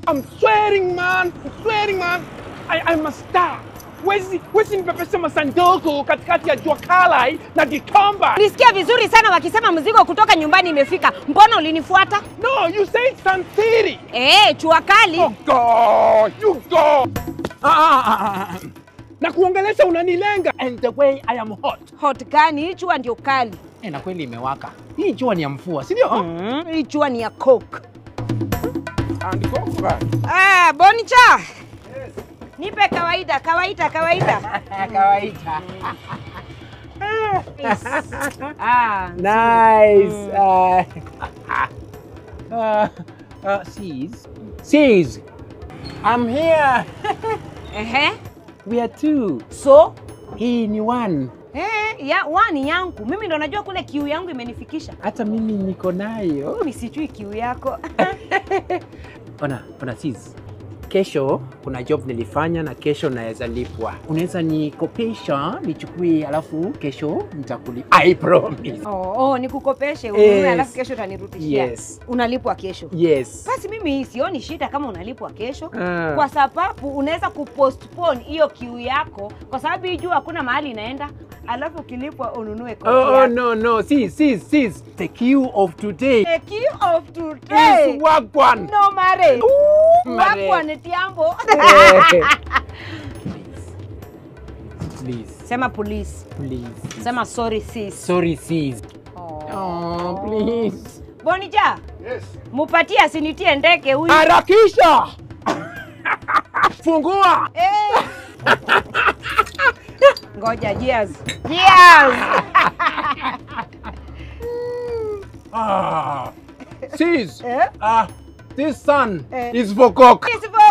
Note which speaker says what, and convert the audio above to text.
Speaker 1: I'm swearing, man. I'm swearing, man. I'm a star. Wezi nipepesa masanduku katikati ya jua kali na Gikomba.
Speaker 2: Nisikia vizuri sana wakisema mzigo kutoka nyumbani imefika. Mbona ulinifuata?
Speaker 1: No, you say Sun City.
Speaker 2: Jua kali.
Speaker 1: Oh God, you go. Na kuongelesha unanilenga. And the way I am hot.
Speaker 2: Hot gani? Hii jua ndio kali.
Speaker 1: Na kweli imewaka. Hii jua ni ya mvua, si ndio?
Speaker 2: Hii jua ni ya coke.
Speaker 1: And Coke.
Speaker 2: Bonicha.
Speaker 1: Yes.
Speaker 2: Nipe kawaida.
Speaker 1: Kawaida. Nice. Sis. I'm here. We are two.
Speaker 2: So?
Speaker 1: Hii ni one.
Speaker 2: One yangu. Mimi ndo najua kule kiu yangu imenifikisha.
Speaker 1: Hata mimi niko nayo.
Speaker 2: Mimi sijui kiu yako.
Speaker 1: Ona sis. Kesho kuna job nilifanya na kesho naweza lipwa. Unaweza nikopesha, nichukue alafu kesho nitakulipa. I promise.
Speaker 2: Nikukopeshe ununue alafu kesho utanirudishia.
Speaker 1: Yes.
Speaker 2: Unalipwa kesho.
Speaker 1: Yes.
Speaker 2: Basi mimi sioni shida kama unalipwa kesho. Kwa sababu unaweza kupostpone hiyo kiu yako kwa sababu hii jua hakuna mahali inaenda. Alafu kilipwa ununue kopi.
Speaker 1: No. Sis. The queue of today.
Speaker 2: The queue of today.
Speaker 1: Is Wagwan.
Speaker 2: No, Mare. Wagwan tiambo.
Speaker 1: Please.
Speaker 2: Sema police.
Speaker 1: Please.
Speaker 2: Sema sorry sis.
Speaker 1: Sorry sis. Please.
Speaker 2: Bonija.
Speaker 3: Yes.
Speaker 2: Mupatie asinitie ndeke huyu.
Speaker 1: Harakisha. Fungua.
Speaker 2: Ngoja, cheers.
Speaker 1: Sis. This sun is for coke.
Speaker 2: It's for